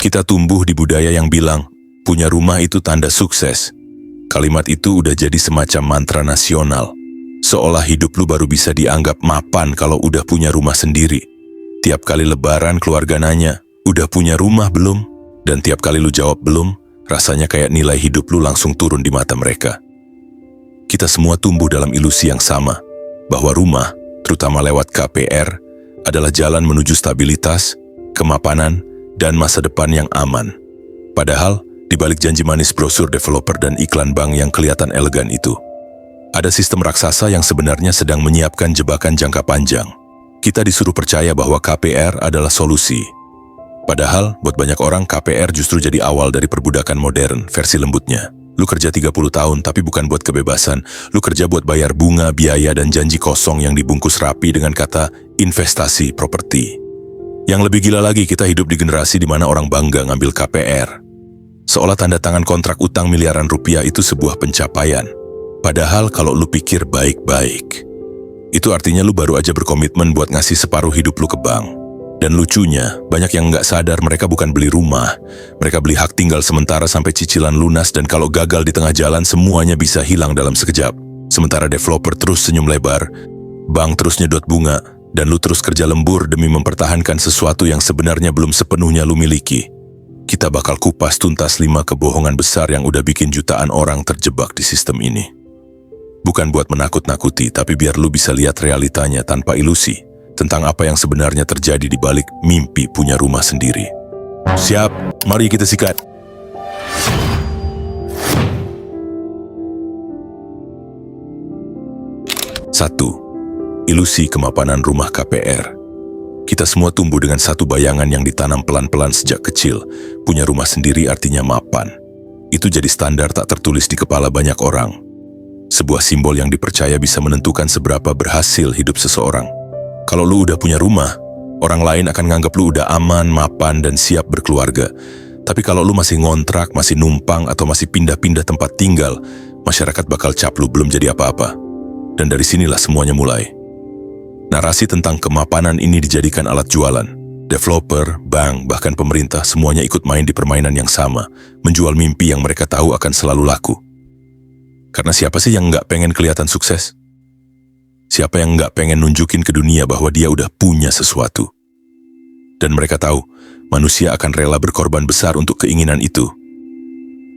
Kita tumbuh di budaya yang bilang, punya rumah itu tanda sukses. Kalimat itu udah jadi semacam mantra nasional. Seolah hidup lu baru bisa dianggap mapan kalau udah punya rumah sendiri. Tiap kali lebaran keluarga nanya, udah punya rumah belum? Dan tiap kali lu jawab belum, rasanya kayak nilai hidup lu langsung turun di mata mereka. Kita semua tumbuh dalam ilusi yang sama, bahwa rumah, terutama lewat KPR, adalah jalan menuju stabilitas, kemapanan, dan masa depan yang aman. Padahal, di balik janji manis brosur developer dan iklan bank yang kelihatan elegan itu, ada sistem raksasa yang sebenarnya sedang menyiapkan jebakan jangka panjang. Kita disuruh percaya bahwa KPR adalah solusi. Padahal, buat banyak orang, KPR justru jadi awal dari perbudakan modern, versi lembutnya. Lu kerja 30 tahun, tapi bukan buat kebebasan. Lu kerja buat bayar bunga, biaya, dan janji kosong yang dibungkus rapi dengan kata investasi properti. Yang lebih gila lagi, kita hidup di generasi di mana orang bangga ngambil KPR. Seolah tanda tangan kontrak utang miliaran rupiah itu sebuah pencapaian. Padahal kalau lu pikir baik-baik, itu artinya lu baru aja berkomitmen buat ngasih separuh hidup lu ke bank. Dan lucunya, banyak yang nggak sadar mereka bukan beli rumah. Mereka beli hak tinggal sementara sampai cicilan lunas, dan kalau gagal di tengah jalan semuanya bisa hilang dalam sekejap. Sementara developer terus senyum lebar, bank terus nyedot bunga, dan lu terus kerja lembur demi mempertahankan sesuatu yang sebenarnya belum sepenuhnya lu miliki. Kita bakal kupas tuntas 5 kebohongan besar yang udah bikin jutaan orang terjebak di sistem ini. Bukan buat menakut-nakuti, tapi biar lu bisa lihat realitanya tanpa ilusi tentang apa yang sebenarnya terjadi di balik mimpi punya rumah sendiri. Siap, mari kita sikat. 1. Ilusi kemapanan rumah KPR. Kita semua tumbuh dengan satu bayangan yang ditanam pelan-pelan sejak kecil. Punya rumah sendiri artinya mapan. Itu jadi standar tak tertulis di kepala banyak orang. Sebuah simbol yang dipercaya bisa menentukan seberapa berhasil hidup seseorang. Kalau lu udah punya rumah, orang lain akan nganggap lu udah aman, mapan, dan siap berkeluarga. Tapi kalau lu masih ngontrak, masih numpang, atau masih pindah-pindah tempat tinggal, masyarakat bakal cap lu belum jadi apa-apa. Dan dari sinilah semuanya mulai. Narasi tentang kemapanan ini dijadikan alat jualan. Developer, bank, bahkan pemerintah semuanya ikut main di permainan yang sama, menjual mimpi yang mereka tahu akan selalu laku. Karena siapa sih yang nggak pengen kelihatan sukses? Siapa yang nggak pengen nunjukin ke dunia bahwa dia udah punya sesuatu? Dan mereka tahu, manusia akan rela berkorban besar untuk keinginan itu.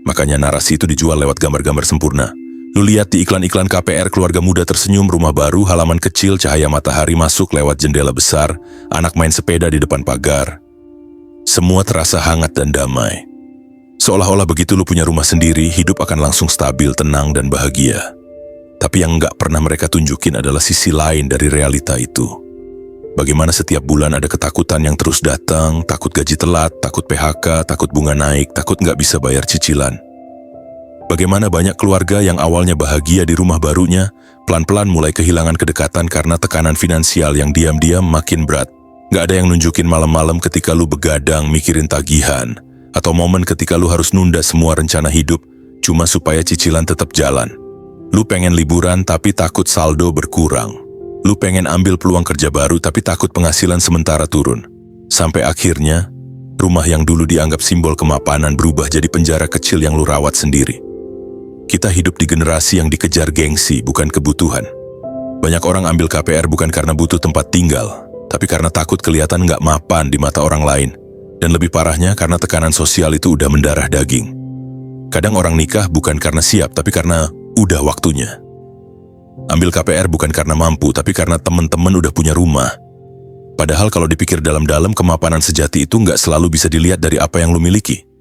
Makanya narasi itu dijual lewat gambar-gambar sempurna. Lu lihat di iklan-iklan KPR, keluarga muda tersenyum, rumah baru, halaman kecil, cahaya matahari masuk lewat jendela besar, anak main sepeda di depan pagar. Semua terasa hangat dan damai. Seolah-olah begitu lu punya rumah sendiri, hidup akan langsung stabil, tenang, dan bahagia. Tapi yang nggak pernah mereka tunjukin adalah sisi lain dari realita itu. Bagaimana setiap bulan ada ketakutan yang terus datang, takut gaji telat, takut PHK, takut bunga naik, takut nggak bisa bayar cicilan. Bagaimana banyak keluarga yang awalnya bahagia di rumah barunya, pelan-pelan mulai kehilangan kedekatan karena tekanan finansial yang diam-diam makin berat. Gak ada yang nunjukin malam-malam ketika lu begadang mikirin tagihan, atau momen ketika lu harus nunda semua rencana hidup cuma supaya cicilan tetap jalan. Lu pengen liburan tapi takut saldo berkurang. Lu pengen ambil peluang kerja baru tapi takut penghasilan sementara turun. Sampai akhirnya, rumah yang dulu dianggap simbol kemapanan berubah jadi penjara kecil yang lu rawat sendiri. Kita hidup di generasi yang dikejar gengsi, bukan kebutuhan. Banyak orang ambil KPR bukan karena butuh tempat tinggal, tapi karena takut kelihatan nggak mapan di mata orang lain. Dan lebih parahnya, karena tekanan sosial itu udah mendarah daging. Kadang orang nikah bukan karena siap, tapi karena udah waktunya. Ambil KPR bukan karena mampu, tapi karena teman-teman udah punya rumah. Padahal kalau dipikir dalam-dalam, kemapanan sejati itu nggak selalu bisa dilihat dari apa yang lu miliki.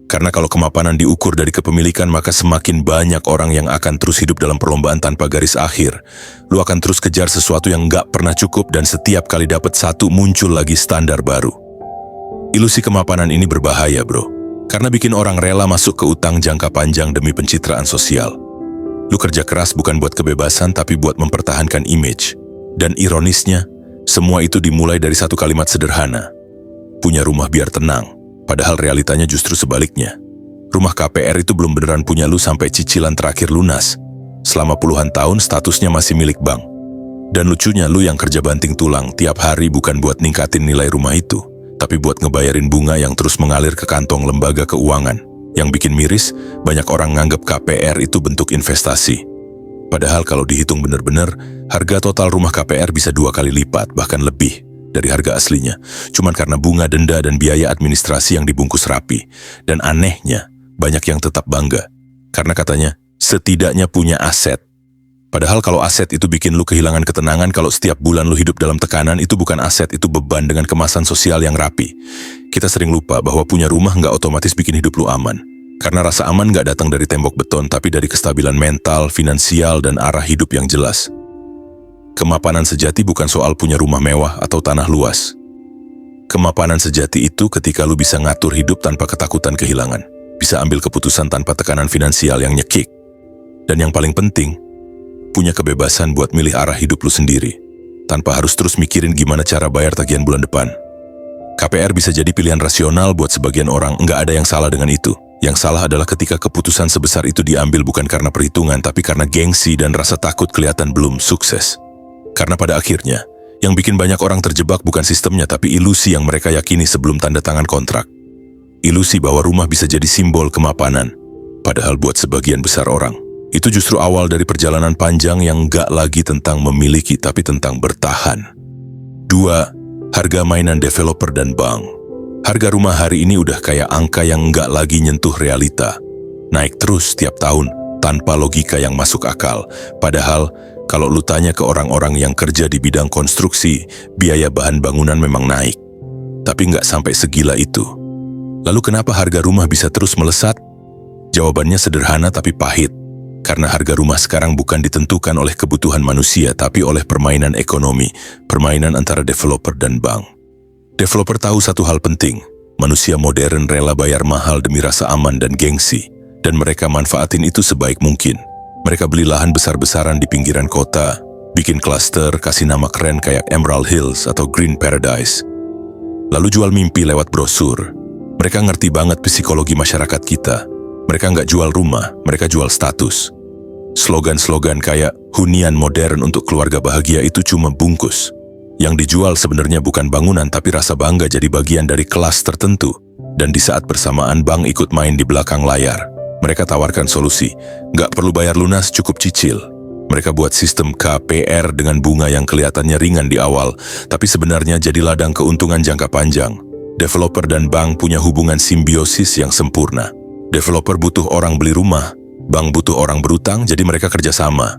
Karena kalau kemapanan diukur dari kepemilikan, maka semakin banyak orang yang akan terus hidup dalam perlombaan tanpa garis akhir. Lu akan terus kejar sesuatu yang nggak pernah cukup, dan setiap kali dapat satu muncul lagi standar baru. Ilusi kemapanan ini berbahaya, bro. Karena bikin orang rela masuk ke utang jangka panjang demi pencitraan sosial. Lu kerja keras bukan buat kebebasan, tapi buat mempertahankan image. Dan ironisnya, semua itu dimulai dari satu kalimat sederhana. Punya rumah biar tenang. Padahal realitanya justru sebaliknya. Rumah KPR itu belum beneran punya lu sampai cicilan terakhir lunas. Selama puluhan tahun statusnya masih milik bank. Dan lucunya, lu yang kerja banting tulang tiap hari bukan buat ningkatin nilai rumah itu, tapi buat ngebayarin bunga yang terus mengalir ke kantong lembaga keuangan. Yang bikin miris, banyak orang nganggap KPR itu bentuk investasi. Padahal kalau dihitung bener-bener, harga total rumah KPR bisa 2 kali lipat, bahkan lebih dari harga aslinya. Cuman karena bunga, denda, dan biaya administrasi yang dibungkus rapi. Dan anehnya, banyak yang tetap bangga. Karena katanya, setidaknya punya aset. Padahal kalau aset itu bikin lu kehilangan ketenangan, kalau setiap bulan lu hidup dalam tekanan, itu bukan aset, itu beban dengan kemasan sosial yang rapi. Kita sering lupa bahwa punya rumah nggak otomatis bikin hidup lu aman. Karena rasa aman nggak datang dari tembok beton, tapi dari kestabilan mental, finansial, dan arah hidup yang jelas. Kemapanan sejati bukan soal punya rumah mewah atau tanah luas. Kemapanan sejati itu ketika lu bisa ngatur hidup tanpa ketakutan kehilangan. Bisa ambil keputusan tanpa tekanan finansial yang nyekik. Dan yang paling penting, punya kebebasan buat milih arah hidup lu sendiri, tanpa harus terus mikirin gimana cara bayar tagihan bulan depan. KPR bisa jadi pilihan rasional buat sebagian orang, nggak ada yang salah dengan itu. Yang salah adalah ketika keputusan sebesar itu diambil bukan karena perhitungan, tapi karena gengsi dan rasa takut kelihatan belum sukses. Karena pada akhirnya, yang bikin banyak orang terjebak bukan sistemnya, tapi ilusi yang mereka yakini sebelum tanda tangan kontrak. Ilusi bahwa rumah bisa jadi simbol kemapanan, padahal buat sebagian besar orang, itu justru awal dari perjalanan panjang yang nggak lagi tentang memiliki, tapi tentang bertahan. 2. Harga mainan developer dan bank. Harga rumah hari ini udah kayak angka yang nggak lagi nyentuh realita. Naik terus tiap tahun, tanpa logika yang masuk akal. Padahal, kalau lu tanya ke orang-orang yang kerja di bidang konstruksi, biaya bahan bangunan memang naik. Tapi nggak sampai segila itu. Lalu kenapa harga rumah bisa terus melesat? Jawabannya sederhana tapi pahit. Karena harga rumah sekarang bukan ditentukan oleh kebutuhan manusia, tapi oleh permainan ekonomi, permainan antara developer dan bank. Developer tahu satu hal penting, manusia modern rela bayar mahal demi rasa aman dan gengsi, dan mereka manfaatin itu sebaik mungkin. Mereka beli lahan besar-besaran di pinggiran kota, bikin klaster, kasih nama keren kayak Emerald Hills atau Green Paradise. Lalu jual mimpi lewat brosur. Mereka ngerti banget psikologi masyarakat kita. Mereka nggak jual rumah, mereka jual status. Slogan-slogan kayak hunian modern untuk keluarga bahagia itu cuma bungkus. Yang dijual sebenarnya bukan bangunan tapi rasa bangga jadi bagian dari kelas tertentu. Dan di saat bersamaan bank ikut main di belakang layar. Mereka tawarkan solusi, nggak perlu bayar lunas, cukup cicil. Mereka buat sistem KPR dengan bunga yang kelihatannya ringan di awal, tapi sebenarnya jadi ladang keuntungan jangka panjang. Developer dan bank punya hubungan simbiosis yang sempurna. Developer butuh orang beli rumah, bank butuh orang berutang, jadi mereka kerjasama.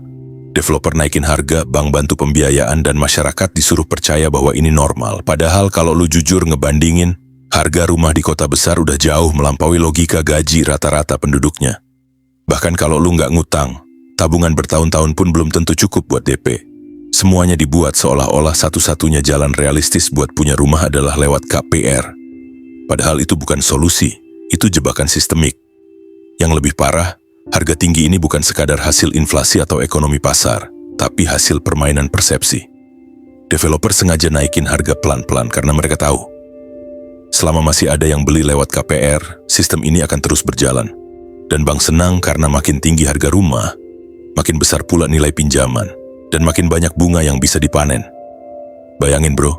Developer naikin harga, bank bantu pembiayaan, dan masyarakat disuruh percaya bahwa ini normal. Padahal kalau lu jujur ngebandingin, harga rumah di kota besar udah jauh melampaui logika gaji rata-rata penduduknya. Bahkan kalau lu nggak ngutang, tabungan bertahun-tahun pun belum tentu cukup buat DP. Semuanya dibuat seolah-olah satu-satunya jalan realistis buat punya rumah adalah lewat KPR. Padahal itu bukan solusi, itu jebakan sistemik. Yang lebih parah, harga tinggi ini bukan sekadar hasil inflasi atau ekonomi pasar, tapi hasil permainan persepsi. Developer sengaja naikin harga pelan-pelan karena mereka tahu, selama masih ada yang beli lewat KPR, sistem ini akan terus berjalan. Dan bank senang karena makin tinggi harga rumah, makin besar pula nilai pinjaman, dan makin banyak bunga yang bisa dipanen. Bayangin bro,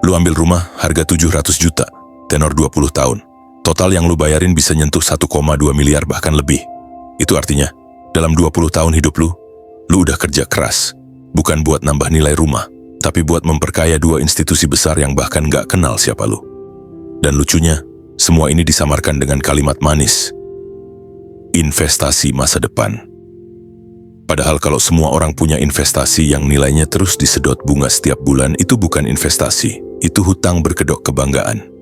lu ambil rumah harga 700 juta, tenor 20 tahun. Total yang lu bayarin bisa nyentuh 1,2 miliar bahkan lebih. Itu artinya, dalam 20 tahun hidup lu udah kerja keras. Bukan buat nambah nilai rumah, tapi buat memperkaya 2 institusi besar yang bahkan gak kenal siapa lu. Dan lucunya, semua ini disamarkan dengan kalimat manis. Investasi masa depan. Padahal kalau semua orang punya investasi yang nilainya terus disedot bunga setiap bulan, itu bukan investasi, itu hutang berkedok kebanggaan.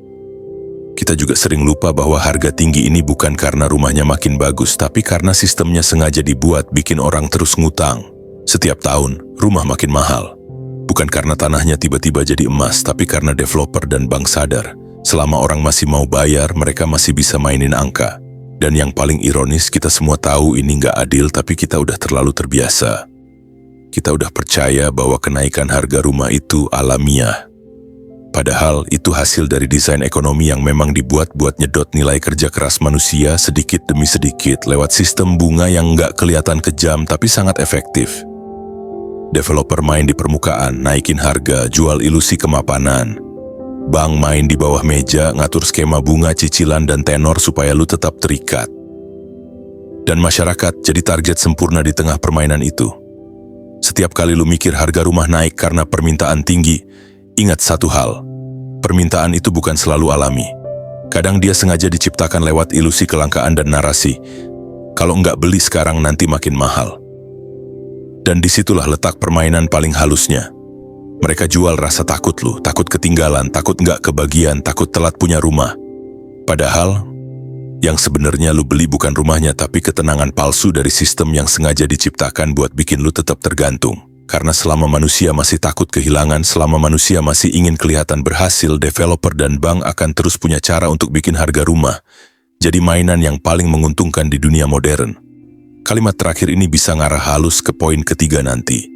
Kita juga sering lupa bahwa harga tinggi ini bukan karena rumahnya makin bagus, tapi karena sistemnya sengaja dibuat bikin orang terus ngutang. Setiap tahun, rumah makin mahal. Bukan karena tanahnya tiba-tiba jadi emas, tapi karena developer dan bank sadar. Selama orang masih mau bayar, mereka masih bisa mainin angka. Dan yang paling ironis, kita semua tahu ini nggak adil, tapi kita udah terlalu terbiasa. Kita udah percaya bahwa kenaikan harga rumah itu alamiah. Padahal itu hasil dari desain ekonomi yang memang dibuat buat nyedot nilai kerja keras manusia sedikit demi sedikit lewat sistem bunga yang nggak kelihatan kejam tapi sangat efektif. Developer main di permukaan, naikin harga, jual ilusi kemapanan. Bank main di bawah meja, ngatur skema bunga, cicilan, dan tenor supaya lu tetap terikat. Dan masyarakat jadi target sempurna di tengah permainan itu. Setiap kali lu mikir harga rumah naik karena permintaan tinggi, ingat satu hal, permintaan itu bukan selalu alami. Kadang dia sengaja diciptakan lewat ilusi kelangkaan dan narasi. Kalau nggak beli sekarang nanti makin mahal. Dan disitulah letak permainan paling halusnya. Mereka jual rasa takut lu, takut ketinggalan, takut nggak kebagian, takut telat punya rumah. Padahal, yang sebenarnya lu beli bukan rumahnya tapi ketenangan palsu dari sistem yang sengaja diciptakan buat bikin lu tetap tergantung. Karena selama manusia masih takut kehilangan, selama manusia masih ingin kelihatan berhasil, developer dan bank akan terus punya cara untuk bikin harga rumah jadi mainan yang paling menguntungkan di dunia modern. Kalimat terakhir ini bisa ngarah halus ke poin ketiga nanti.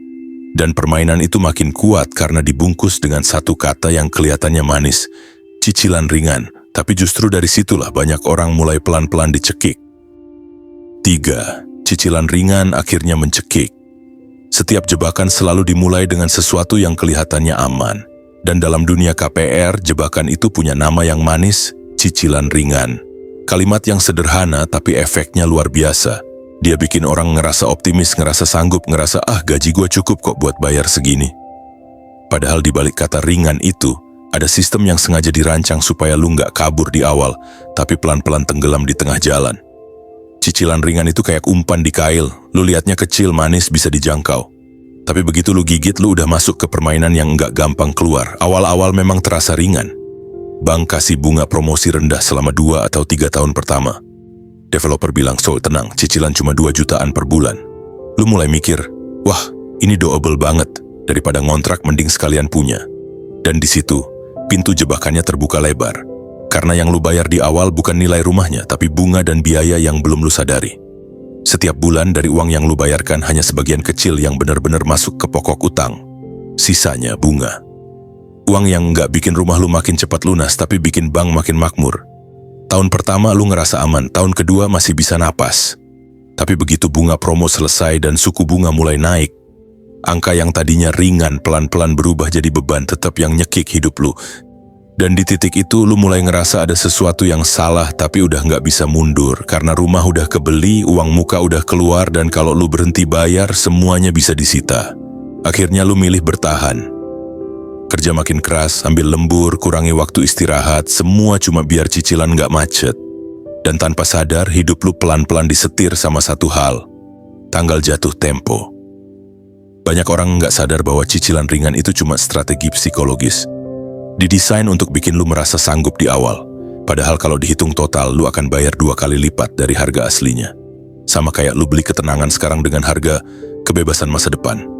Dan permainan itu makin kuat karena dibungkus dengan satu kata yang kelihatannya manis, cicilan ringan. Tapi justru dari situlah banyak orang mulai pelan-pelan dicekik. 3. Cicilan ringan akhirnya mencekik. Setiap jebakan selalu dimulai dengan sesuatu yang kelihatannya aman. Dan dalam dunia KPR, jebakan itu punya nama yang manis, cicilan ringan. Kalimat yang sederhana tapi efeknya luar biasa. Dia bikin orang ngerasa optimis, ngerasa sanggup, ngerasa gaji gue cukup kok buat bayar segini. Padahal di balik kata ringan itu, ada sistem yang sengaja dirancang supaya lu nggak kabur di awal, tapi pelan-pelan tenggelam di tengah jalan. Cicilan ringan itu kayak umpan di kail, lu liatnya kecil, manis, bisa dijangkau. Tapi begitu lu gigit, lu udah masuk ke permainan yang nggak gampang keluar. Awal-awal memang terasa ringan. Bank kasih bunga promosi rendah selama 2 atau 3 tahun pertama. Developer bilang, so tenang, cicilan cuma 2 jutaan per bulan. Lu mulai mikir, wah ini doable banget, daripada ngontrak mending sekalian punya. Dan di situ, pintu jebakannya terbuka lebar. Karena yang lu bayar di awal bukan nilai rumahnya, tapi bunga dan biaya yang belum lu sadari. Setiap bulan dari uang yang lu bayarkan hanya sebagian kecil yang benar-benar masuk ke pokok utang. Sisanya bunga. Uang yang nggak bikin rumah lu makin cepat lunas, tapi bikin bank makin makmur. Tahun pertama lu ngerasa aman, tahun kedua masih bisa napas. Tapi begitu bunga promo selesai dan suku bunga mulai naik, angka yang tadinya ringan pelan-pelan berubah jadi beban tetap yang nyekik hidup lu. Dan di titik itu lu mulai ngerasa ada sesuatu yang salah tapi udah nggak bisa mundur. Karena rumah udah kebeli, uang muka udah keluar, dan kalau lu berhenti bayar semuanya bisa disita. Akhirnya lu milih bertahan. Kerja makin keras, ambil lembur, kurangi waktu istirahat, semua cuma biar cicilan nggak macet. Dan tanpa sadar, hidup lu pelan-pelan disetir sama satu hal, tanggal jatuh tempo. Banyak orang nggak sadar bahwa cicilan ringan itu cuma strategi psikologis. Didesain untuk bikin lu merasa sanggup di awal. Padahal kalau dihitung total, lu akan bayar 2 kali lipat dari harga aslinya. Sama kayak lu beli ketenangan sekarang dengan harga kebebasan masa depan.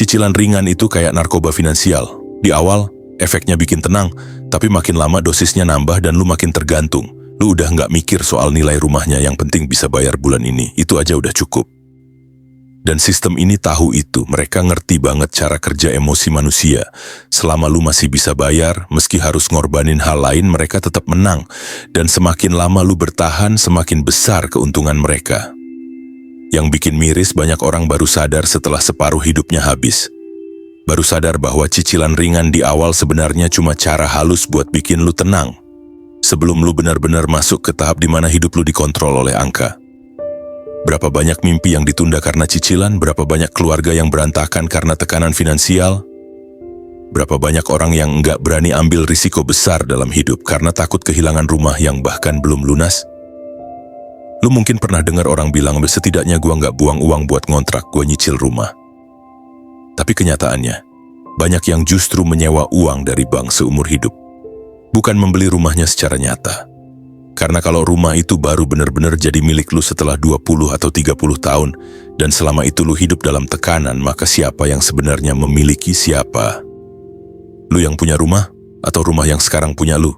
Cicilan ringan itu kayak narkoba finansial. Di awal, efeknya bikin tenang, tapi makin lama dosisnya nambah dan lu makin tergantung. Lu udah nggak mikir soal nilai rumahnya, yang penting bisa bayar bulan ini. Itu aja udah cukup. Dan sistem ini tahu itu, mereka ngerti banget cara kerja emosi manusia. Selama lu masih bisa bayar, meski harus ngorbanin hal lain, mereka tetap menang. Dan semakin lama lu bertahan, semakin besar keuntungan mereka. Yang bikin miris, banyak orang baru sadar setelah separuh hidupnya habis. Baru sadar bahwa cicilan ringan di awal sebenarnya cuma cara halus buat bikin lu tenang. Sebelum lu benar-benar masuk ke tahap di mana hidup lu dikontrol oleh angka. Berapa banyak mimpi yang ditunda karena cicilan, berapa banyak keluarga yang berantakan karena tekanan finansial, berapa banyak orang yang nggak berani ambil risiko besar dalam hidup karena takut kehilangan rumah yang bahkan belum lunas. Lu mungkin pernah dengar orang bilang, setidaknya gua nggak buang uang buat ngontrak, gua nyicil rumah. Tapi kenyataannya, banyak yang justru menyewa uang dari bank seumur hidup. Bukan membeli rumahnya secara nyata. Karena kalau rumah itu baru benar-benar jadi milik lu setelah 20 atau 30 tahun, dan selama itu lu hidup dalam tekanan, maka siapa yang sebenarnya memiliki siapa? Lu yang punya rumah, atau rumah yang sekarang punya lu?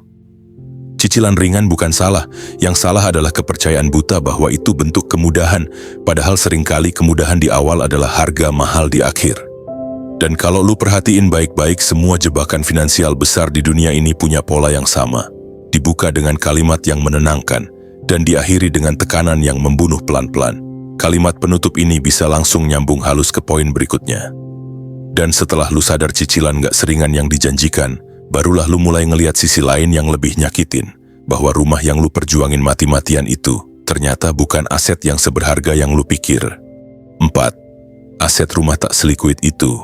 Cicilan ringan bukan salah, yang salah adalah kepercayaan buta bahwa itu bentuk kemudahan, padahal seringkali kemudahan di awal adalah harga mahal di akhir. Dan kalau lu perhatiin baik-baik, semua jebakan finansial besar di dunia ini punya pola yang sama. Dibuka dengan kalimat yang menenangkan, dan diakhiri dengan tekanan yang membunuh pelan-pelan. Kalimat penutup ini bisa langsung nyambung halus ke poin berikutnya. Dan setelah lu sadar cicilan gak seringan yang dijanjikan, barulah lu mulai ngelihat sisi lain yang lebih nyakitin, bahwa rumah yang lu perjuangin mati-matian itu ternyata bukan aset yang seberharga yang lu pikir. 4. Aset rumah tak selikuid itu.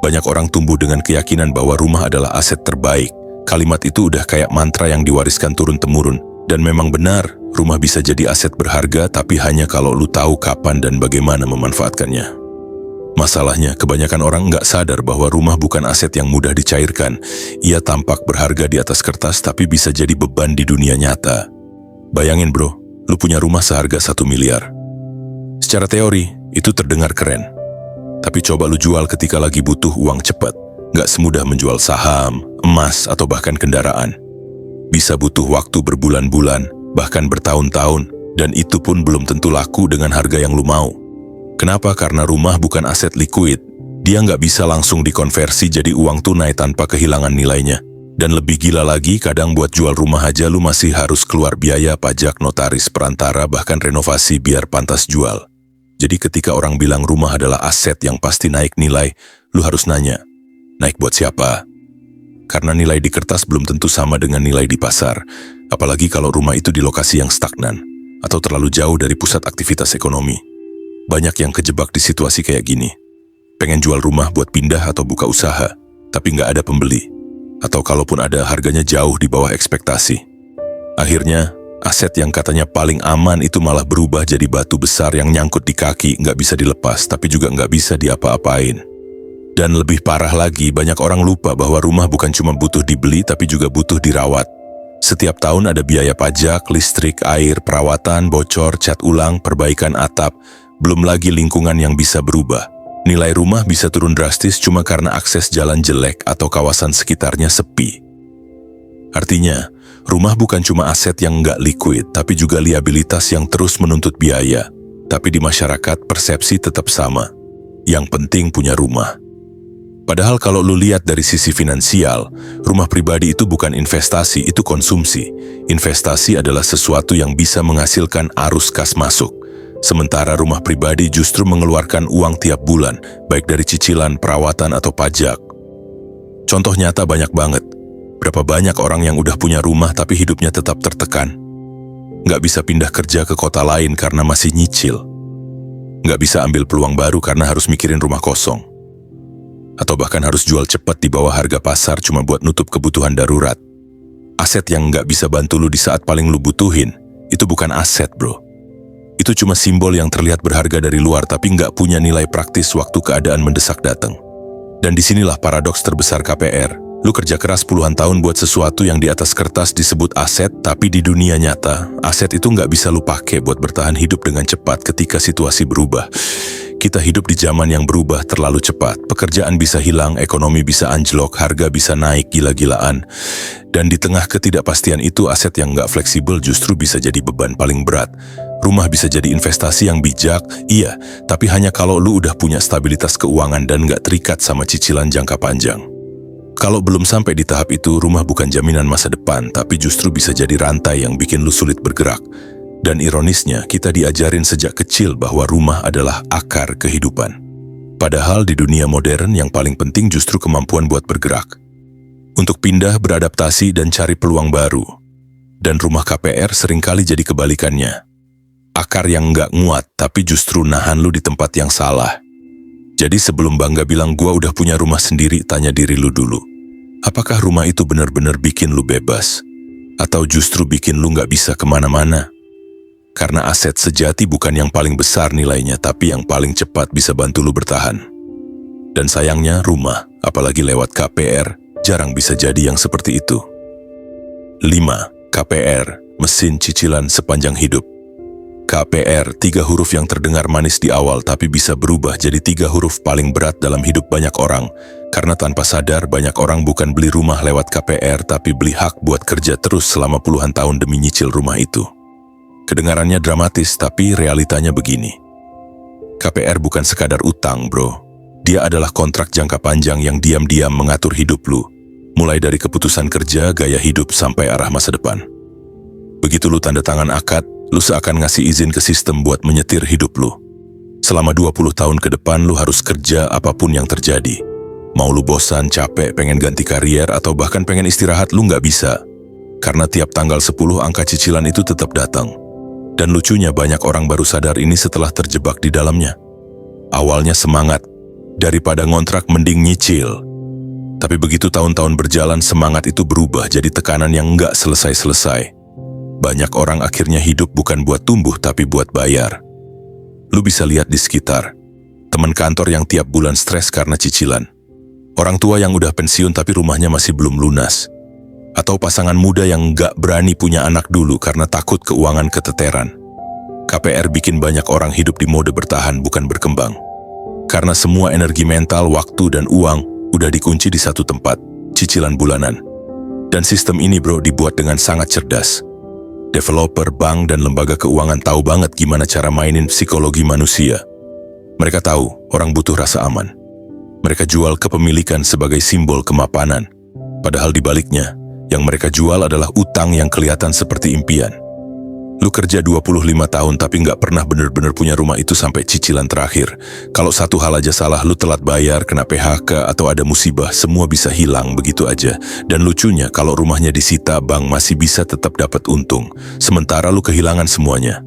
Banyak orang tumbuh dengan keyakinan bahwa rumah adalah aset terbaik. Kalimat itu udah kayak mantra yang diwariskan turun-temurun. Dan memang benar, rumah bisa jadi aset berharga tapi hanya kalau lu tahu kapan dan bagaimana memanfaatkannya. Masalahnya, kebanyakan orang nggak sadar bahwa rumah bukan aset yang mudah dicairkan. Ia tampak berharga di atas kertas tapi bisa jadi beban di dunia nyata. Bayangin bro, lu punya rumah seharga 1 miliar. Secara teori, itu terdengar keren. Tapi coba lu jual ketika lagi butuh uang cepat. Nggak semudah menjual saham, emas, atau bahkan kendaraan. Bisa butuh waktu berbulan-bulan, bahkan bertahun-tahun, dan itu pun belum tentu laku dengan harga yang lu mau. Kenapa? Karena rumah bukan aset likuid. Dia nggak bisa langsung dikonversi jadi uang tunai tanpa kehilangan nilainya. Dan lebih gila lagi, kadang buat jual rumah aja lu masih harus keluar biaya pajak, notaris, perantara, bahkan renovasi biar pantas jual. Jadi ketika orang bilang rumah adalah aset yang pasti naik nilai, lu harus nanya, naik buat siapa? Karena nilai di kertas belum tentu sama dengan nilai di pasar. Apalagi kalau rumah itu di lokasi yang stagnan atau terlalu jauh dari pusat aktivitas ekonomi. Banyak yang kejebak di situasi kayak gini. Pengen jual rumah buat pindah atau buka usaha, tapi nggak ada pembeli. Atau kalaupun ada, harganya jauh di bawah ekspektasi. Akhirnya, aset yang katanya paling aman itu malah berubah jadi batu besar yang nyangkut di kaki, nggak bisa dilepas, tapi juga nggak bisa diapa-apain. Dan lebih parah lagi, banyak orang lupa bahwa rumah bukan cuma butuh dibeli, tapi juga butuh dirawat. Setiap tahun ada biaya pajak, listrik, air, perawatan, bocor, cat ulang, perbaikan atap, belum lagi lingkungan yang bisa berubah. Nilai rumah bisa turun drastis cuma karena akses jalan jelek atau kawasan sekitarnya sepi. Artinya, rumah bukan cuma aset yang nggak liquid, tapi juga liabilitas yang terus menuntut biaya. Tapi di masyarakat, persepsi tetap sama. Yang penting punya rumah. Padahal kalau lu lihat dari sisi finansial, rumah pribadi itu bukan investasi, itu konsumsi. Investasi adalah sesuatu yang bisa menghasilkan arus kas masuk. Sementara rumah pribadi justru mengeluarkan uang tiap bulan, baik dari cicilan, perawatan, atau pajak. Contoh nyata banyak banget. Berapa banyak orang yang udah punya rumah tapi hidupnya tetap tertekan. Nggak bisa pindah kerja ke kota lain karena masih nyicil. Nggak bisa ambil peluang baru karena harus mikirin rumah kosong. Atau bahkan harus jual cepat di bawah harga pasar cuma buat nutup kebutuhan darurat. Aset yang nggak bisa bantu lu di saat paling lu butuhin, itu bukan aset bro. Itu cuma simbol yang terlihat berharga dari luar tapi nggak punya nilai praktis waktu keadaan mendesak datang. Dan disinilah paradoks terbesar KPR. Lu kerja keras puluhan tahun buat sesuatu yang di atas kertas disebut aset, tapi di dunia nyata, aset itu nggak bisa lu pakai buat bertahan hidup dengan cepat ketika situasi berubah. Kita hidup di zaman yang berubah terlalu cepat. Pekerjaan bisa hilang, ekonomi bisa anjlok, harga bisa naik gila-gilaan. Dan di tengah ketidakpastian itu, aset yang nggak fleksibel justru bisa jadi beban paling berat. Rumah bisa jadi investasi yang bijak, iya, tapi hanya kalau lu udah punya stabilitas keuangan dan nggak terikat sama cicilan jangka panjang. Kalau belum sampai di tahap itu, rumah bukan jaminan masa depan, tapi justru bisa jadi rantai yang bikin lu sulit bergerak. Dan ironisnya, kita diajarin sejak kecil bahwa rumah adalah akar kehidupan. Padahal di dunia modern yang paling penting justru kemampuan buat bergerak. Untuk pindah, beradaptasi, dan cari peluang baru. Dan rumah KPR seringkali jadi kebalikannya. Akar yang nggak nguat, tapi justru nahan lu di tempat yang salah. Jadi sebelum bangga bilang gua udah punya rumah sendiri, tanya diri lu dulu. Apakah rumah itu benar-benar bikin lu bebas? Atau justru bikin lu nggak bisa kemana-mana? Karena aset sejati bukan yang paling besar nilainya, tapi yang paling cepat bisa bantu lu bertahan. Dan sayangnya rumah, apalagi lewat KPR, jarang bisa jadi yang seperti itu. 5. KPR, mesin cicilan sepanjang hidup. KPR, 3 huruf yang terdengar manis di awal tapi bisa berubah jadi 3 huruf paling berat dalam hidup banyak orang. Karena tanpa sadar, banyak orang bukan beli rumah lewat KPR tapi beli hak buat kerja terus selama puluhan tahun demi nyicil rumah itu. Kedengarannya dramatis, tapi realitanya begini. KPR bukan sekadar utang, bro. Dia adalah kontrak jangka panjang yang diam-diam mengatur hidup lu. Mulai dari keputusan kerja, gaya hidup, sampai arah masa depan. Begitu lu tanda tangan akad, lu seakan ngasih izin ke sistem buat menyetir hidup lu. Selama 20 tahun ke depan, lu harus kerja apapun yang terjadi. Mau lu bosan, capek, pengen ganti karier, atau bahkan pengen istirahat, lu nggak bisa. Karena tiap tanggal 10 angka cicilan itu tetap datang. Dan lucunya banyak orang baru sadar ini setelah terjebak di dalamnya. Awalnya semangat, daripada ngontrak mending nyicil. Tapi begitu tahun-tahun berjalan, semangat itu berubah jadi tekanan yang nggak selesai-selesai. Banyak orang akhirnya hidup bukan buat tumbuh tapi buat bayar. Lu bisa lihat di sekitar, teman kantor yang tiap bulan stres karena cicilan. Orang tua yang udah pensiun tapi rumahnya masih belum lunas. Atau pasangan muda yang nggak berani punya anak dulu karena takut keuangan keteteran. KPR bikin banyak orang hidup di mode bertahan bukan berkembang. Karena semua energi mental, waktu, dan uang udah dikunci di satu tempat, cicilan bulanan. Dan sistem ini bro dibuat dengan sangat cerdas. Developer, bank, dan lembaga keuangan tahu banget gimana cara mainin psikologi manusia. Mereka tahu orang butuh rasa aman. Mereka jual kepemilikan sebagai simbol kemapanan. Padahal di baliknya, yang mereka jual adalah utang yang kelihatan seperti impian. Lu kerja 25 tahun tapi nggak pernah bener-bener punya rumah itu sampai cicilan terakhir. Kalau satu hal aja salah, lu telat bayar, kena PHK, atau ada musibah, semua bisa hilang begitu aja. Dan lucunya, kalau rumahnya disita, bank masih bisa tetap dapat untung. Sementara lu kehilangan semuanya.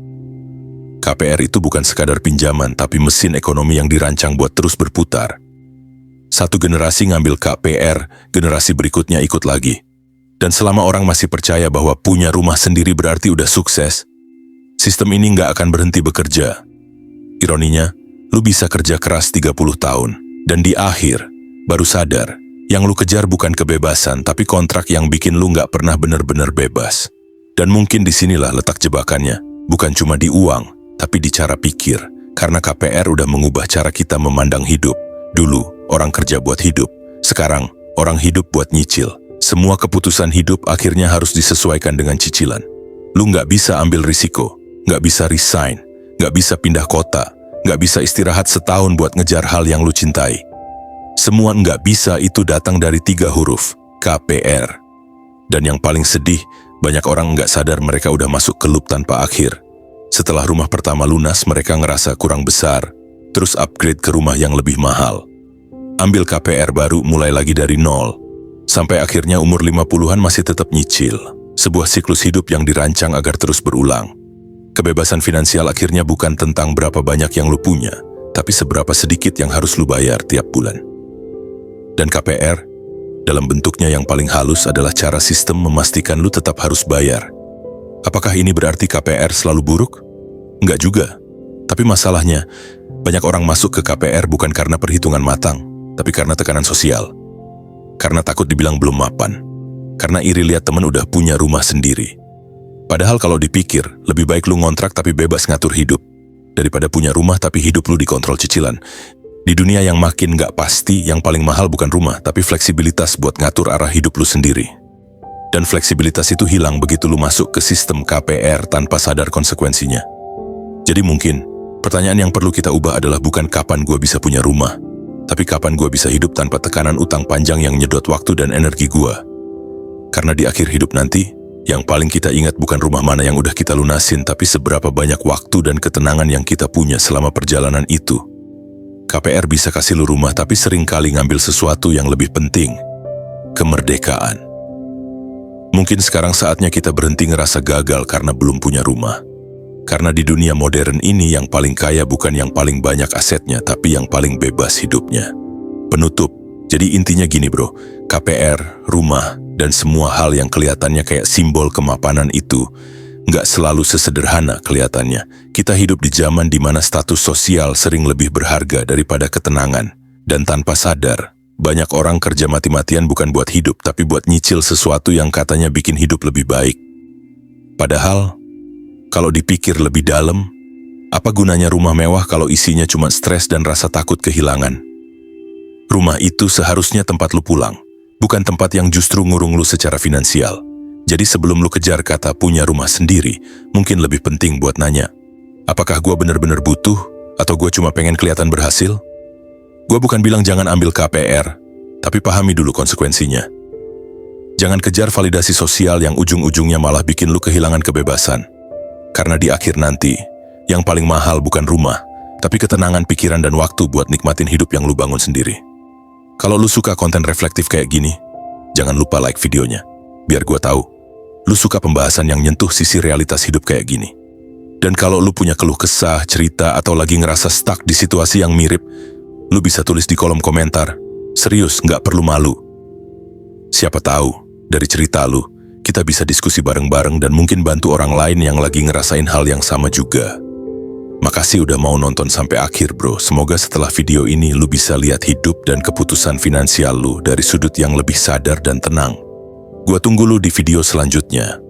KPR itu bukan sekadar pinjaman, tapi mesin ekonomi yang dirancang buat terus berputar. Satu generasi ngambil KPR, generasi berikutnya ikut lagi. Dan selama orang masih percaya bahwa punya rumah sendiri berarti udah sukses, sistem ini nggak akan berhenti bekerja. Ironinya, lu bisa kerja keras 30 tahun, dan di akhir, baru sadar, yang lu kejar bukan kebebasan, tapi kontrak yang bikin lu nggak pernah benar-benar bebas. Dan mungkin disinilah letak jebakannya, bukan cuma di uang, tapi di cara pikir, karena KPR udah mengubah cara kita memandang hidup. Dulu, orang kerja buat hidup. Sekarang, orang hidup buat nyicil. Semua keputusan hidup akhirnya harus disesuaikan dengan cicilan. Lu nggak bisa ambil risiko, nggak bisa resign, nggak bisa pindah kota, nggak bisa istirahat setahun buat ngejar hal yang lu cintai. Semua nggak bisa itu datang dari 3 huruf, KPR. Dan yang paling sedih, banyak orang nggak sadar mereka udah masuk ke loop tanpa akhir. Setelah rumah pertama lunas, mereka ngerasa kurang besar, terus upgrade ke rumah yang lebih mahal. Ambil KPR baru, mulai lagi dari nol. Sampai akhirnya umur 50-an masih tetap nyicil. Sebuah siklus hidup yang dirancang agar terus berulang. Kebebasan finansial akhirnya bukan tentang berapa banyak yang lu punya, tapi seberapa sedikit yang harus lu bayar tiap bulan. Dan KPR, dalam bentuknya yang paling halus adalah cara sistem memastikan lu tetap harus bayar. Apakah ini berarti KPR selalu buruk? Enggak juga. Tapi masalahnya, banyak orang masuk ke KPR bukan karena perhitungan matang, tapi karena tekanan sosial. Karena takut dibilang belum mapan. Karena iri lihat temen udah punya rumah sendiri. Padahal kalau dipikir, lebih baik lu ngontrak tapi bebas ngatur hidup, daripada punya rumah tapi hidup lu dikontrol cicilan. Di dunia yang makin gak pasti, yang paling mahal bukan rumah, tapi fleksibilitas buat ngatur arah hidup lu sendiri. Dan fleksibilitas itu hilang begitu lu masuk ke sistem KPR tanpa sadar konsekuensinya. Jadi mungkin, pertanyaan yang perlu kita ubah adalah bukan kapan gue bisa punya rumah, tapi kapan gue bisa hidup tanpa tekanan utang panjang yang nyedot waktu dan energi gue. Karena di akhir hidup nanti, yang paling kita ingat bukan rumah mana yang udah kita lunasin, tapi seberapa banyak waktu dan ketenangan yang kita punya selama perjalanan itu. KPR bisa kasih lu rumah, tapi seringkali ngambil sesuatu yang lebih penting, kemerdekaan. Mungkin sekarang saatnya kita berhenti ngerasa gagal karena belum punya rumah. Karena di dunia modern ini yang paling kaya bukan yang paling banyak asetnya, tapi yang paling bebas hidupnya. Penutup, jadi intinya gini bro, KPR, rumah, dan semua hal yang kelihatannya kayak simbol kemapanan itu, nggak selalu sesederhana kelihatannya. Kita hidup di zaman di mana status sosial sering lebih berharga daripada ketenangan. Dan tanpa sadar, banyak orang kerja mati-matian bukan buat hidup, tapi buat nyicil sesuatu yang katanya bikin hidup lebih baik. Padahal, kalau dipikir lebih dalam, apa gunanya rumah mewah kalau isinya cuma stres dan rasa takut kehilangan? Rumah itu seharusnya tempat lu pulang, bukan tempat yang justru ngurung lu secara finansial. Jadi sebelum lu kejar kata punya rumah sendiri, mungkin lebih penting buat nanya, apakah gue benar-benar butuh atau gue cuma pengen kelihatan berhasil? Gue bukan bilang jangan ambil KPR, tapi pahami dulu konsekuensinya. Jangan kejar validasi sosial yang ujung-ujungnya malah bikin lu kehilangan kebebasan. Karena di akhir nanti, yang paling mahal bukan rumah, tapi ketenangan pikiran dan waktu buat nikmatin hidup yang lu bangun sendiri. Kalau lu suka konten reflektif kayak gini, jangan lupa like videonya. Biar gua tahu, lu suka pembahasan yang nyentuh sisi realitas hidup kayak gini. Dan kalau lu punya keluh kesah, cerita, atau lagi ngerasa stuck di situasi yang mirip, lu bisa tulis di kolom komentar. Serius, nggak perlu malu. Siapa tahu, dari cerita lu, kita bisa diskusi bareng-bareng dan mungkin bantu orang lain yang lagi ngerasain hal yang sama juga. Makasih udah mau nonton sampai akhir bro. Semoga setelah video ini lu bisa lihat hidup dan keputusan finansial lu dari sudut yang lebih sadar dan tenang. Gua tunggu lu di video selanjutnya.